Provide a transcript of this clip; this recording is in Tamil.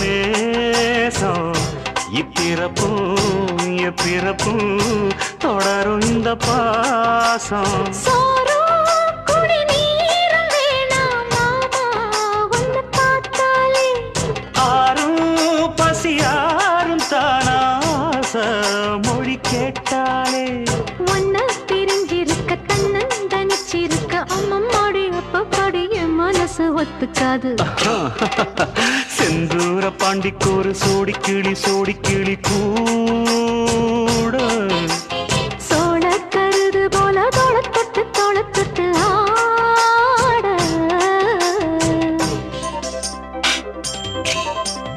நேசம் இப்பிறப்பும் எப்பிறப்பும் தொடரும் இந்த பாசம் பசியாரும் தானாச மொழி கேட்டாலே ஒன்ன பிரிஞ்சிருக்க தன்னந்தனிச்சிருக்க அம்மம்மாடி அப்பப்பாடி என் மனசு ஒத்துக்காது செந்தூர பாண்டிக்கோரு சோடி கிளி கூட